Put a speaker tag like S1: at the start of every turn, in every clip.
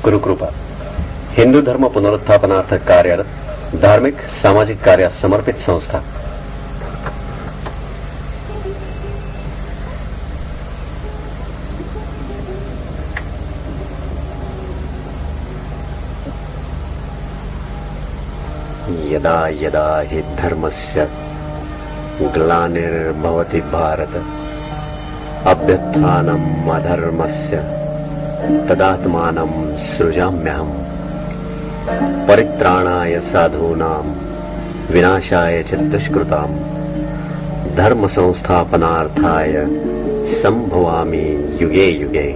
S1: गुरुकृपा हिंदू धर्म पुनरुत्थापनार्थ कार्यरत धार्मिक सामाजिक कार्यास समर्पित संस्था। यदा यदा हि धर्मस्य ग्लानिर्भवति भारत अभ्युत्थानम् अधर्मस्य तदात्मानं सृजाम्यहम् परित्राणाय साधूनां विनाशाय च दुष्कृतां धर्म संस्थापनार्थाय संभवामि युगे युगे।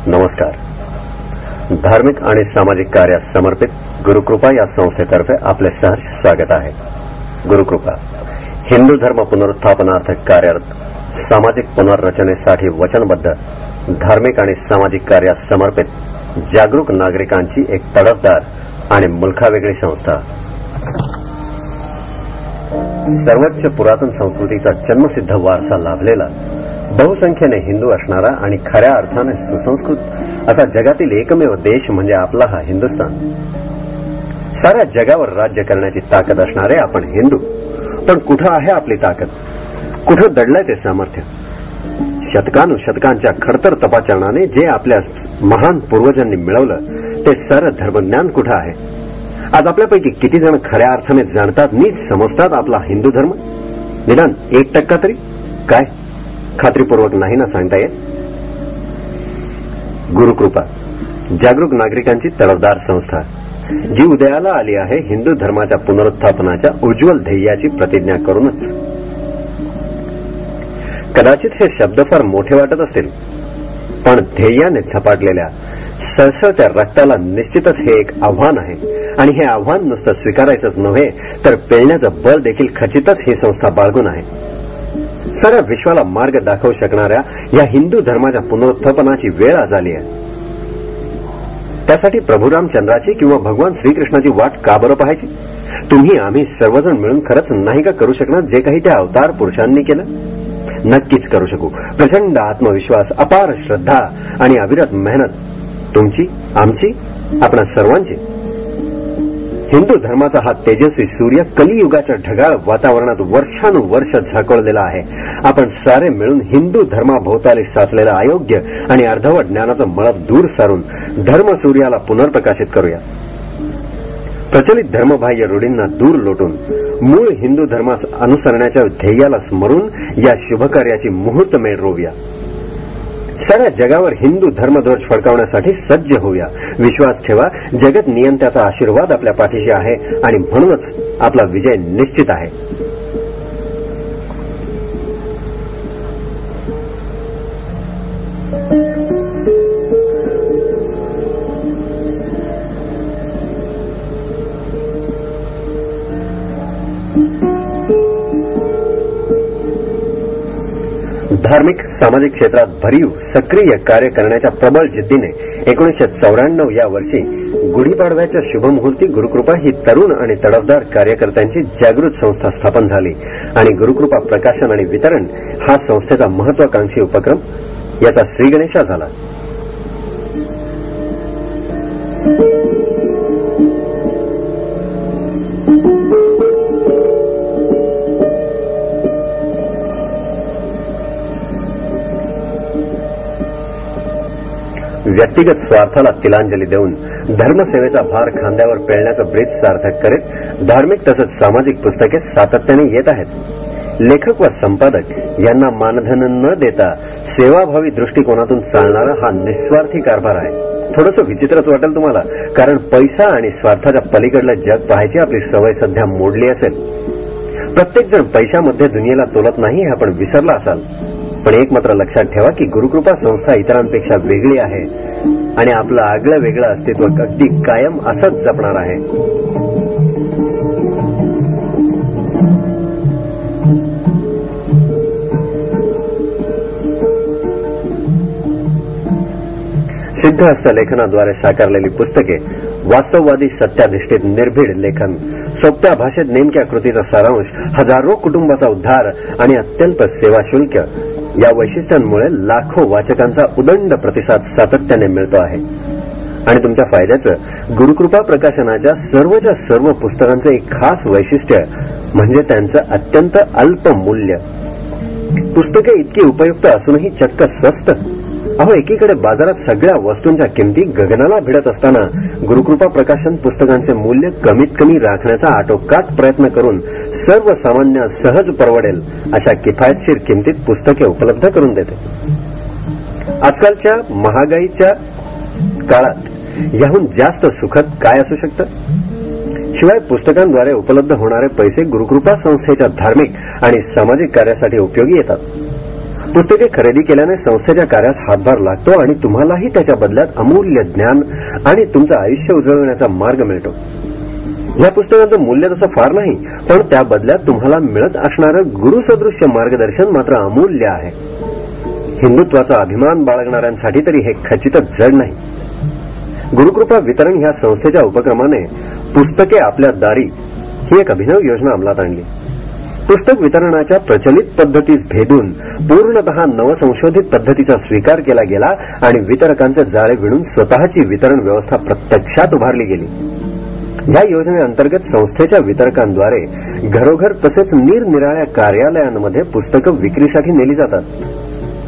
S1: नमस्कार। धार्मिक आणि सामाजिक कार्यास समर्पित गुरुकृपा या संस्थेतर्फे आपले सहर्ष स्वागत आहे। गुरुकृपा हिंदू धर्म पुनरुत्थापनार्थ कार्यरत सामाजिक पुनर्रचनेसाठी वचनबद्ध धार्मिक आणि सामाजिक कार्यास समर्पित जागरूक नागरिकांची एक तडफदार आणि मुलखावेगळी संस्था। सर्वोच्च पुरातन संस्कृतीचा जन्मसिद्ध वारसा लाभलेला बहुसंख्येने हिंदू असणारा आणि खऱ्या अर्थाने सुसंस्कृत असा जगातील एकमेव देश म्हणजे आपला हा हिंदुस्थान। साऱ्या जगावर राज्य करण्याची ताकद असणारे आपण हिंदू, पण कुठं आहे आपली ताकद? कुठं दडलंय ते सामर्थ्य? शतकानुशतकांच्या खडतर तपाचरणाने जे आपल्या महान पूर्वजांनी मिळवलं ते सारं धर्मज्ञान कुठं आहे? आज आपल्यापैकी किती जण खऱ्या अर्थाने जाणतात, नीट समजतात आपला हिंदू धर्म? निदान 1% तरी? काय खात्रीपूर्वक नाही ना सांगता येत? गुरुकृपा जागरूक नागरिकांची तडफदार संस्था, जी उदयाला आली आहे हिंदू धर्माच्या पुनरुत्थापनाच्या उज्ज्वल ध्येयाची प्रतिज्ञा करूनच। कदाचित हे शब्द फार मोठे वाटत असतील, पण ध्येयाने झपाटलेल्या सळसळत्या रक्ताला निश्चितच हे एक आव्हान आहे, आणि हे आव्हान नुसतं स्वीकारायचंच नव्हे तर पेलण्याचं बळ देखील खचितच ही संस्था बाळगून आहे। साऱ्या विश्वाला मार्ग दाखवू शकणाऱ्या या हिंदू धर्माच्या पुनरुत्थापनाची वेळ आज आली आहे। त्यासाठी प्रभू रामचंद्राची किंवा भगवान श्रीकृष्णाची वाट का बरं पाहायची? तुम्ही आम्ही सर्वजण मिळून खरंच नाही का करू शकणार जे काही त्या अवतार पुरुषांनी केलं? नक्कीच करू शकू। प्रचंड आत्मविश्वास, अपार श्रद्धा आणि अविरत मेहनत तुमची, आमची, आपणा सर्वांची। हिंदू धर्माचा हा तेजस्वी सूर्य कलियुगाच्या ढगाळ वातावरणात वर्षानुवर्ष झाकोळलेला आहे। आपण सारे मिळून हिंदू धर्माभोवताली साचलेलं अयोग्य आणि अर्धवट ज्ञानाचं मळभ दूर सारून धर्मसूर्याला पुनर्प्रकाशित करूया। प्रचलित धर्मबाह्य रूढींना दूर लोटून मूळ हिंदू धर्मास अनुसरण्याच्या ध्येयाला स्मरून या शुभकार्याची मुहूर्तमेढ रोवूया। साऱ्या जगावर हिंदू धर्मध्वज फडकावण्यासाठी सज्ज होऊया। विश्वास ठेवा, जगत नियंत्याचा आशीर्वाद आपल्या पाठीशी आहे आणि म्हणूनच आपला विजय निश्चित आहे। धार्मिक सामाजिक क्षेत्रात भरीव सक्रिय कार्य करण्याच्या प्रबळ जिद्दीने 1994 या वर्षी गुढीपाडव्याच्या शुभमुहूर्ती गुरुकृपा ही तरुण आणि तडफदार कार्यकर्त्यांची जागृत संस्था स्थापन झाली आणि गुरुकृपा प्रकाशन आणि वितरण हा संस्थेचा महत्वाकांक्षी उपक्रम याचा श्रीगणेशा झाला। व्यक्तिगत स्वार्थाला तिलांजली देऊन धर्मसेवेचा भार खांद्यावर पेलण्याचं ब्रीज सार्थक करीत धार्मिक तसंच सामाजिक पुस्तके सातत्याने येत आहेत. लेखक व संपादक यांना मानधन न देता सेवाभावी दृष्टिकोनातून चालणारा हा निस्वार्थी कारभार आहे. थोडंसं विचित्रच वाटेल तुम्हाला, कारण पैसा आणि स्वार्थाच्या पलीकडलं जग पाहायची आपली सवय सध्या मोडली असेल. प्रत्येक जण पैशामध्ये दुनियेला तोलत नाही हे आपण विसरला असाल. पण एक मात्र लक्षात ठेवा की गुरुकृपा संस्था इतरांपेक्षा वेगळी आहे आणि आपलं आगळं वेगळं अस्तित्व अगदी कायम असंच जपणार आहे. सिद्धहस्त लेखनाद्वारे साकारलेली पुस्तके, वास्तववादी सत्याधिष्ठित निर्भीड लेखन, सोप्या भाषेत नेमक्या कृतीचा सारांश, हजारो कुटुंबाचा उद्धार आणि अत्यल्प सेवा शुल्क या वैशिष्ट्यांमुळे लाखो वाचकांचा उदंड प्रतिसाद सातत्याने मिळतो आहे. आणि तुमच्या फायद्याचं गुरुकृपा प्रकाशनाच्या सर्वच्या सर्व पुस्तकांचं एक खास वैशिष्ट्य म्हणजे त्यांचं अत्यंत अल्प मूल्य. पुस्तके इतकी उपयुक्त असूनही चक्क स्वस्त. अहो, एकीकडे बाजारात सगळ्या वस्तूंच्या किमती गगनाला भिडत असताना गुरुकृपा प्रकाशन पुस्तकांचे मूल्य कमीत कमी राखण्याचा आटोकाट प्रयत्न करून सर्वसामान्य सहज परवडेल अशा किफायतशीर किमतीत पुस्तके उपलब्ध करून देते. आजकालच्या महागाईच्या काळात याहून जास्त सुखद काय असू शकतं? शिवाय पुस्तकांद्वारे उपलब्ध होणारे पैसे गुरुकृपा संस्थेच्या धार्मिक आणि सामाजिक कार्यासाठी उपयोगी येतात. पुस्तके खरेदी केल्याने संस्थेच्या कार्यास हातभार लागतो आणि तुम्हालाही त्याच्या बदल्यात अमूल्य ज्ञान आणि तुमचं आयुष्य उजळवण्याचा मार्ग मिळतो. या पुस्तकांचं मूल्य तसं फार नाही, पण त्या बदल्यात तुम्हाला मिळत असणारं गुरुसदृश्य मार्गदर्शन मात्र अमूल्य आहे. हिंदुत्वाचा अभिमान बाळगणाऱ्यांसाठी तरी हे खचितच जड नाही. गुरुकृपा वितरण ह्या संस्थेच्या उपक्रमाने पुस्तके आपल्या दारी ही एक अभिनव योजना अंमलात आणली. पुस्तक वितरणाच्या प्रचलित पद्धतीस भेदून पूर्णतः नवसंशोधित पद्धतीचा स्वीकार केला गेला आणि वितरकांचे जाळे विणून स्वतःची वितरण व्यवस्था प्रत्यक्षात उभारली गेली. या योजनेअंतर्गत संस्थेच्या वितरकांद्वारे घरोघर तसेच निरनिराळ्या कार्यालयांमध्ये पुस्तकं विक्रीसाठी नेली जातात.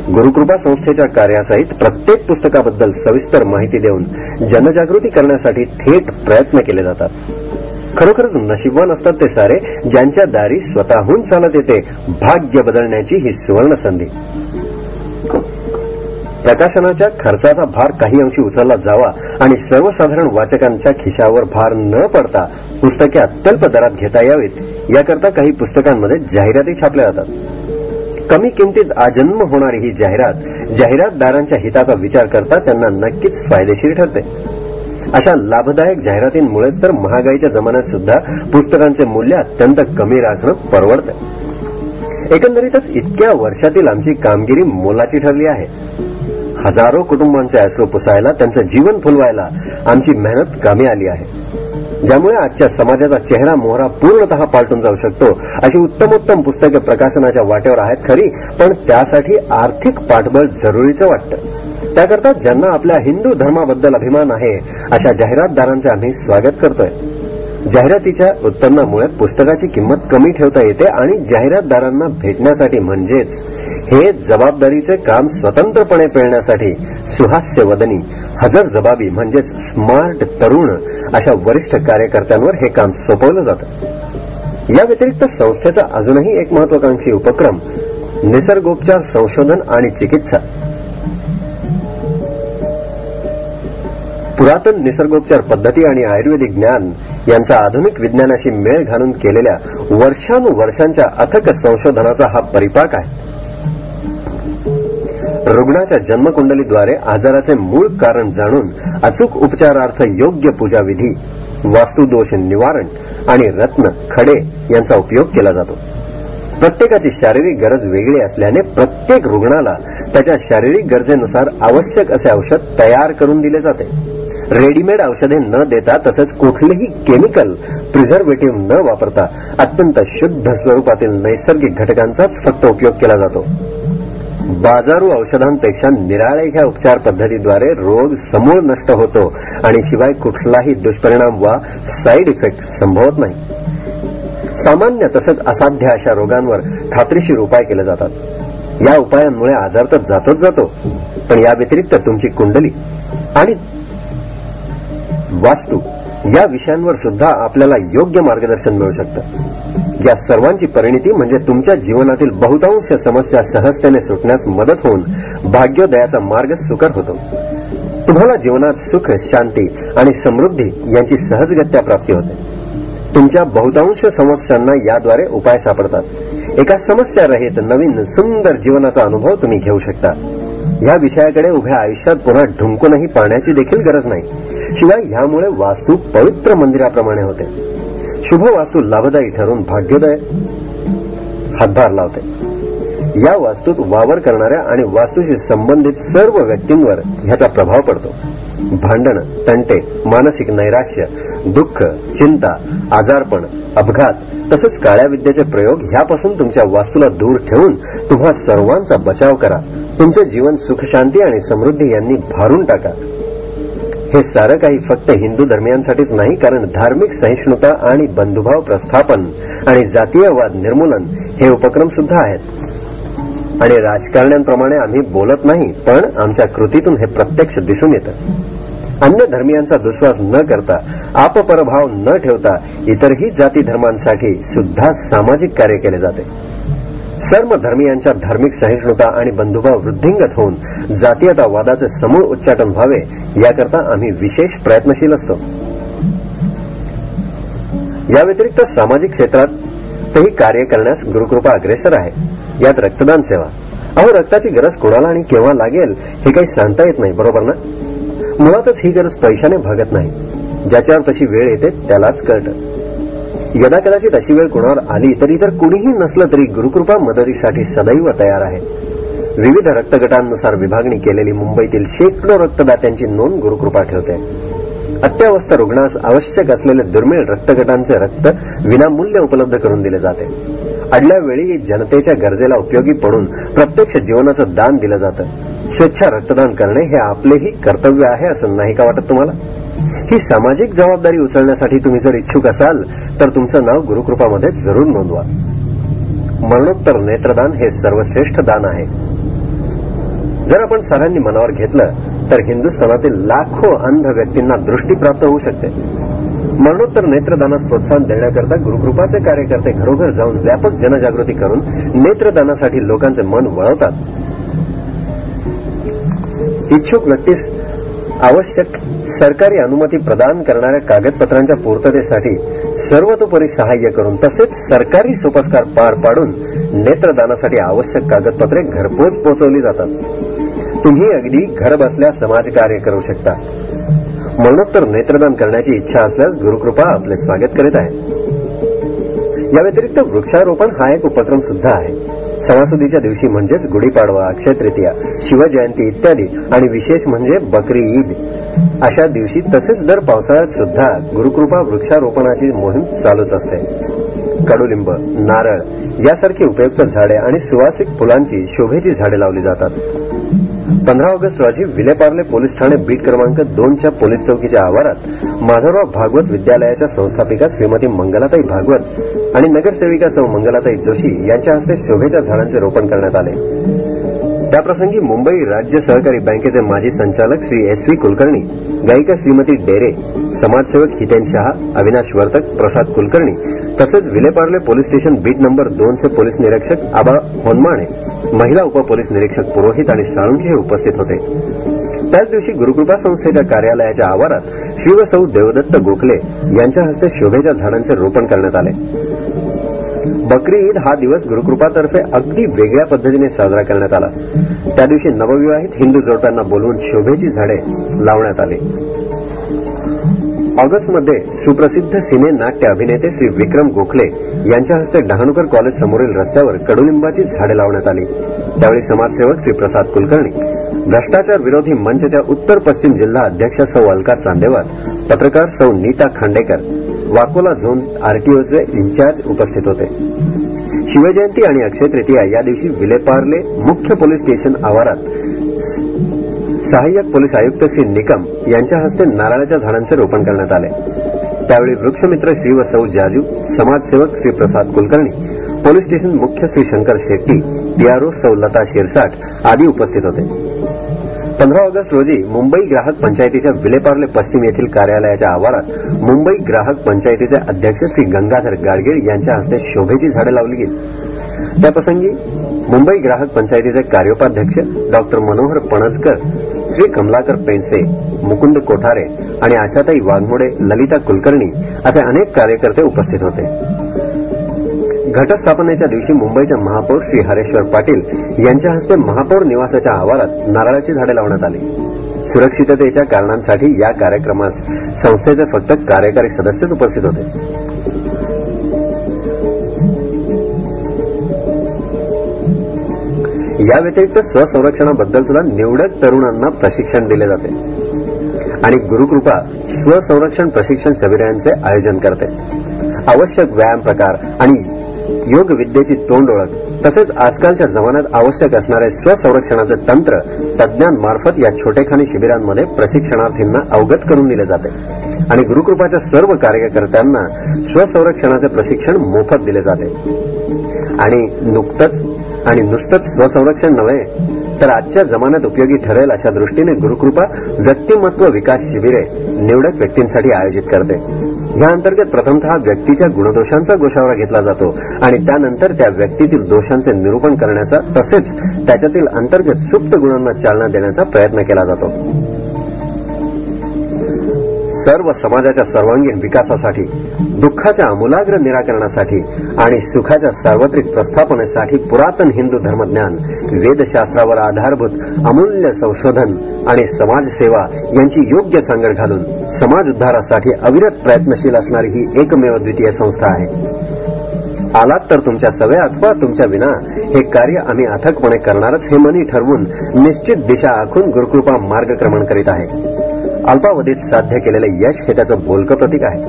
S1: गुरुकृपा संस्थेच्या कार्यासहित प्रत्येक पुस्तकाबद्दल सविस्तर माहिती देऊन जनजागृती करण्यासाठी थेट प्रयत्न केले जातात. खरोखरच नशीबवान असतात ते सारे ज्यांच्या दारी स्वतःहून चालत येते भाग्य बदलण्याची ही सुवर्ण संधी. प्रकाशनाच्या खर्चाचा भार काही अंशी उचलला जावा आणि सर्वसाधारण वाचकांच्या खिशावर भार न पडता पुस्तके अत्यल्प दरात घेता यावीत याकरता काही पुस्तकांमध्ये जाहिराती छापल्या जातात. कमी किमतीत आजन्म होणारी ही जाहिरातदारांच्या हिताचा विचार करता त्यांना नक्कीच फायदेशीर ठरते. अशा लाभदायक जाहिरातींमुळेच तर महागाईच्या जमान्यात सुद्धा पुस्तकांचे मूल्य अत्यंत कमी राखणं परवडतं. एकंदरीतच इतक्या वर्षातील आमची कामगिरी मोलाची ठरली आहे. हजारो कुटुंबांचे अश्रू पुसायला, त्यांचं जीवन फुलवायला आमची मेहनत कामी आली आहे. ज्यामुळे आजच्या समाजाचा चेहरा मोहरा पूर्णतः पालटून जाऊ शकतो अशी उत्तमोत्तम पुस्तके प्रकाशनाच्या वाटेवर आहेत खरी, पण त्यासाठी आर्थिक पाठबळ जरुरीचं वाटतं. त्याकरता ज्यांना आपल्या हिंदू धर्माबद्दल अभिमान आहे अशा जाहिरातदारांचे आम्ही स्वागत करतोय. जाहिरातीच्या उत्पन्नामुळे पुस्तकाची किंमत कमी ठेवता येते आणि जाहिरातदारांना भेटण्यासाठी म्हणजेच हे जबाबदारीचे काम स्वतंत्रपणे पेलण्यासाठी सुहास्यवदनी, हजरजबाबी म्हणजेच स्मार्ट तरुण अशा वरिष्ठ कार्यकर्त्यांवर हे काम सोपवलं जातं. या व्यतिरिक्त संस्थेचा अजूनही एक महत्वाकांक्षी उपक्रम निसर्गोपचार संशोधन आणि चिकित्सा. पुरातन निसर्गोपचार पद्धती आणि आयुर्वेदिक ज्ञान यांचा आधुनिक विज्ञानाशी मेळ घालून केलेल्या वर्षानुवर्षांच्या अथक संशोधनाचा हा परिपाक आहे. रुग्णाच्या जन्मकुंडलीद्वारे आजाराचे मूळ कारण जाणून अचूक उपचारार्थ योग्य पूजाविधी, वास्तुदोष निवारण आणि रत्न खडे यांचा उपयोग केला जातो. प्रत्येकाची शारीरिक गरज वेगळी असल्याने प्रत्येक रुग्णाला त्याच्या शारीरिक गरजेनुसार आवश्यक असे औषध तयार करून दिले जाते. रेडीमेड औषधे न देता तसेच कुठलेही केमिकल, प्रिझर्वेटिव्ह न वापरता अत्यंत शुद्ध स्वरूपातील नैसर्गिक घटकांचाच फक्त उपयोग केला जातो. बाजारू औषधांपेक्षा निराळ्या ह्या उपचार पद्धतीद्वारे रोग समूळ नष्ट होतो आणि शिवाय कुठलाही दुष्परिणाम वा साईड इफेक्ट संभवत नाही. सामान्य तसंच असाध्य अशा रोगांवर खात्रीशीर उपाय केले जातात. या उपायांमुळे आजार तर जातोच जातो, पण या व्यतिरिक्त तुमची कुंडली आणि वास्तू या विषयांवर सुद्धा आपल्याला योग्य मार्गदर्शन मिळू शकतं. या सर्वांची परिणिती म्हणजे तुमच्या जीवनातील बहुतांश समस्या सहजतेने सुटण्यास मदत होऊन भाग्योदयाचा मार्ग सुकर होतो. तुम्हाला जीवनात सुख, शांती आणि समृद्धी यांची सहजगत्या प्राप्ती होते. तुमच्या बहुतांश समस्यांना याद्वारे उपाय सापडतात. एका समस्या रहित नवीन सुंदर जीवनाचा अनुभव तुम्ही घेऊ शकता. या विषयाकडे उभ्या आयुष्यात पुन्हा ढुंकूनही पाहण्याची देखील गरज नाही. शिवाय ह्यामुळे वास्तू पवित्र मंदिराप्रमाणे होते. शुभ वास्तू लाभदायी ठरून भाग्योदय हातभार लावते. या वास्तूत वावर करणाऱ्या आणि वास्तूशी संबंधित सर्व व्यक्तींवर ह्याचा प्रभाव पडतो. भांडण, तंटे, मानसिक नैराश्य, दुःख, चिंता, आजारपण, अपघात तसंच काळ्या विद्येचे प्रयोग ह्यापासून तुमच्या वास्तूला दूर ठेवून तुम्हा सर्वांचा बचाव करा. तुमचे जीवन सुखशांती आणि समृद्धी यांनी भारून टाका. हे सारं काही फक्त हिंदू धर्मियांसाठीच नाही, कारण धार्मिक सहिष्णुता आणि बंधुभाव प्रस्थापन आणि जातीयवाद निर्मूलन हे उपक्रम सुद्धा आहेत. आणि राजकारण्यांप्रमाणे आम्ही बोलत नाही, पण आमच्या कृतीतून हे प्रत्यक्ष दिसून येतं. अन्य धर्मियांचा दुस्वास न करता, आपपरभाव न ठेवता इतरही जाती धर्मांसाठी सुद्धा सामाजिक कार्य केले जाते. सर्व धर्मियांच्या धार्मिक सहिष्णुता आणि बंधुभाव वृद्धिंगत होऊन जातीयतावादाचे समूळ उच्चाटन व्हावे याकरता आम्ही विशेष प्रयत्नशील असतो. या व्यतिरिक्त सामाजिक क्षेत्रातही कार्य करण्यास गुरुकृपा अग्रेसर आहे. यात रक्तदान सेवा. अहो, रक्ताची गरज कोणाला आणि केव्हा लागेल हे काही सांगता येत नाही, बरोबर ना? मुळातच ही गरज पैशाने भागत नाही. ज्याच्यावर तशी वेळ येते त्यालाच कळतं. यदा कदाचित अशी वेळ कोणावर आली तरी इतर कुणीही नसलं तरी गुरुकृपा मदतीसाठी सदैव तयार आहे. विविध रक्तगटांनुसार विभागणी केलेली मुंबईतील शेकडो रक्तदात्यांची नोंद गुरुकृपा ठेवते. अत्यावस्थ रुग्णास आवश्यक असलेले दुर्मिळ रक्तगटांचे रक्त विनामूल्य उपलब्ध करून दिले जाते. अडल्या वेळी जनतेच्या गरजेला उपयोगी पडून प्रत्यक्ष जीवनाचं दान दिलं जातं. स्वेच्छा रक्तदान करणे हे आपलेही कर्तव्य आहे असं नाही का वाटत तुम्हाला? ही सामाजिक जबाबदारी उचलण्यासाठी तुम्ही जर इच्छुक असाल तर तुमचं नाव गुरुकृपामध्ये जरूर नोंदवा. मरणोत्तर नेत्रदान हे सर्वश्रेष्ठ दान आहे. जर आपण सर्वांनी मनावर घेतलं तर हिंदुस्थानातील लाखो अंध व्यक्तींना दृष्टी प्राप्त होऊ शकते. मरणोत्तर नेत्रदानास प्रोत्साहन देण्याकरता गुरुकृपाचे कार्यकर्ते घरोघर जाऊन व्यापक जनजागृती करून नेत्रदानासाठी लोकांचे मन वळवतात. इच्छुक व्यक्तीस आवश्यक सरकारी अनुमती प्रदान करणाऱ्या कागदपत्रांच्या पूर्ततेसाठी सर्वतोपरी सहाय्य करून तसेच सरकारी सोपस्कार पार पाडून नेत्रदानासाठी आवश्यक कागदपत्रे घरपोच पोहोचवली जातात. तुम्ही अगदी घर बसल्या समाजकार्य करू शकता. मरणोत्तर नेत्रदान करण्याची इच्छा असल्यास गुरुकृपा आपले स्वागत करीत आहे. या व्यतिरिक्त वृक्षारोपण हा एक उपक्रम सुद्धा आहे. सणासुदीच्या दिवशी म्हणजेच गुढीपाडवा, अक्षय तृतीया, शिवजयंती इत्यादी आणि विशेष म्हणजे बकरी ईद अशा दिवशी तसेच दर पावसाळ्यात सुद्धा गुरुकृपा वृक्षारोपणाची मोहीम चालूच असते. कडुलिंब, नारळ यासारखी उपयुक्त झाडे आणि सुवासिक फुलांची शोभेची झाडे लावली जातात. 15 ऑगस्ट रोजी विलेपार्ले पोलीस ठाणे बीट क्रमांक 2च्या पोलीस चौकीच्या आवारात माधवराव भागवत विद्यालयाच्या संस्थापिका श्रीमती मंगलाताई भागवत आणि नगरसेविका सौ मंगलाताई जोशी यांच्या हस्ते शोभेच्या झाडांचे रोपण करण्यात आले. त्याप्रसंगी मुंबई राज्य सहकारी बँकेचे माजी संचालक श्री एस व्ही कुलकर्णी, गायिका श्रीमती डेरे, समाजसेवक हितेन शहा, अविनाश वर्तक, प्रसाद कुलकर्णी तसेच Vile Parle police station bit number 2चे police निरीक्षक आबा होनमाणे, महिला उपपोलीस निरीक्षक पुरोहित आणि साळुंखे हे उपस्थित होते. त्याच दिवशी गुरुकृपा संस्थेच्या कार्यालयाच्या आवारात श्री व सौ देवदत्त गोखले यांच्या हस्ते शोभेच्या झाडांचे रोपण करण्यात आले. बकरी ईद हा दिवस गुरुकृपातर्फे अगदी वेगळ्या पद्धतीने साजरा करण्यात आला. त्या दिवशी नवविवाहित हिंदू जोडप्यांना बोलवून शोभेची झाडे लावण्यात आली. ऑगस्टमध्ये सुप्रसिद्ध सिने नाट्य अभिनेते श्री विक्रम गोखले यांच्या हस्ते डहाणूकर कॉलेज समोरील रस्त्यावर कडुलिंबाची झाडे लावण्यात आली. त्यावेळी समाजसेवक श्री प्रसाद कुलकर्णी, भ्रष्टाचार विरोधी मंचच्या उत्तर पश्चिम जिल्हा अध्यक्षा सौ अलका चांदेवार, पत्रकार सौ नीता खांडेकर, वाकोला झोन आरटीओचे इन्चार्ज उपस्थित होते. शिवजयंती आणि अक्षय तृतीया या दिवशी विलेपार्ले मुख्य पोलीस स्टेशन आवारात सहाय्यक पोलीस आयुक्त श्री निकम यांच्या हस्ते नारळाच्या झाडांचे रोपण करण्यात आले. त्यावेळी वृक्षमित्र श्री व सौ जाजू, समाजसेवक श्री प्रसाद कुलकर्णी, पोलीस स्टेशन मुख्य श्री शंकर शेट्टी, पीआरओ सौ लता शिरसाट आदी उपस्थित होते. 15 ऑगस्ट रोजी मुंबई ग्राहक पंचायतीच्या विलेपार्ले पश्चिम येथील कार्यालयाच्या आवारात मुंबई ग्राहक पंचायतीचे अध्यक्ष श्री गंगाधर गाडगीळ यांच्या हस्ते शोभेची झाडे लावली गेली. त्याप्रसंगी मुंबई ग्राहक पंचायतीचे कार्योपाध्यक्ष डॉक्टर मनोहर पणजकर, श्री कमलाकर पेंडसे, मुकुंद कोठारे आणि आशाताई वाघमोडे, ललिता कुलकर्णी असे अनेक कार्यकर्ते उपस्थित होते. घटस्थापनेच्या दिवशी मुंबईच्या महापौर श्री हरेश्वर पाटील यांच्या हस्ते महापौर निवासाच्या आवारात नारळाची झाडे लावण्यात आली. सुरक्षिततेच्या कारणांसाठी या कार्यक्रमास संस्थेचे फक्त कार्यकारी सदस्यच उपस्थित होते. या व्यतिरिक्त स्वसंरक्षणाबद्दल सुद्धा निवडक तरुणांना प्रशिक्षण दिले जाते आणि गुरुकृपा स्वसंरक्षण प्रशिक्षण शिबिरांचे आयोजन करते. आवश्यक व्यायाम प्रकार आणि योग विद्येची तोंड ओळख तसेच आजकालच्या जमान्यात आवश्यक असणारे स्वसंरक्षणाचे तंत्र तज्ज्ञांमार्फत या छोटेखानी शिबिरांमध्ये प्रशिक्षणार्थींना अवगत करून दिले जाते आणि गुरुकृपाच्या सर्व कार्यकर्त्यांना स्वसंरक्षणाचे प्रशिक्षण मोफत दिले जाते. आणि नुसतंच स्वसंरक्षण नव्हे तर आजच्या जमान्यात उपयोगी ठरेल अशा दृष्टीने गुरुकृपा व्यक्तिमत्व विकास शिबिरे निवडक व्यक्तींसाठी आयोजित करते. या अंतर्गत प्रथमतः व्यक्तीच्या गुणदोषांचा गोषावरा घेतला जातो आणि त्यानंतर त्या व्यक्तीतील दोषांचे निरूपण करण्याचा तसेच त्याच्यातील अंतर्गत सुप्त गुणांना चालना देण्याचा प्रयत्न केला जातो. सर्व समाजाच्या सर्वांगीण विकासासाठी, दुःखाच्या आमूलाग्र निराकरणासाठी आणि सुखाच्या सार्वत्रिक प्रस्थापनेसाठी पुरातन हिंदू धर्मज्ञान, वेदशास्त्रावर आधारभूत अमूल्य संशोधन आणि समाजसेवा यांची योग्य सांगड घालून समाज उद्धारासाठी अविरत प्रयत्नशील असणारी ही एकमेव द्वितीय संस्था आहे. आलात तर तुमच्या सवय अथवा तुमच्या विना हे कार्य आम्ही अथकपणे करणारच हे मनी ठरवून निश्चित दिशा आखून गुरुकृपा मार्गक्रमण करीत आहे. अल्पावधीत साध्य केलेले यश हे त्याचं बोलकं प्रतीक आहे.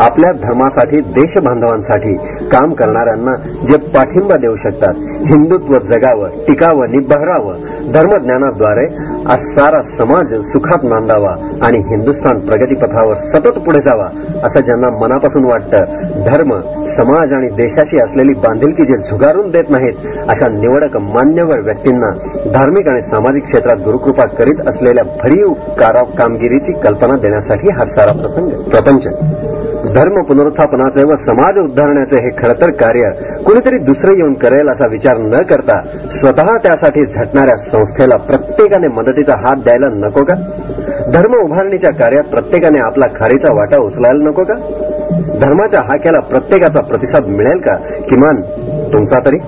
S1: आपल्या धर्मासाठी, देशबांधवांसाठी काम करणाऱ्यांना जे पाठिंबा देऊ शकतात, हिंदुत्व जगावं, टिकावं, निबहरावं, धर्मज्ञानाद्वारे आज सारा समाज सुखात नांदावा आणि हिंदुस्थान प्रगतीपथावर सतत पुढे जावा असं ज्यांना मनापासून वाटतं, धर्म, समाज आणि देशाशी असलेली बांधिलकी जे झुगारून देत नाहीत अशा निवडक मान्यवर व्यक्तींना धार्मिक आणि सामाजिक क्षेत्रात गुरुकृपा करीत असलेल्या भरीव कामगिरीची कल्पना देण्यासाठी हा सारा प्रपंच. धर्म पुनरुत्थापनाचे व समाज उद्धारण्याचे हे खरतर कार्य कुणीतरी दुसरे येऊन करेल असा विचार न करता स्वतः त्यासाठी झटणाऱ्या संस्थेला प्रत्येकाने मदतीचा हात द्यायला नको का? धर्म उभारणीच्या कार्यात प्रत्येकाने आपला खारीचा वाटा उचलायला नको का? धर्माच्या हाक्याला प्रत्येकाचा प्रतिसाद मिळेल का? किमान तुमचा तरी.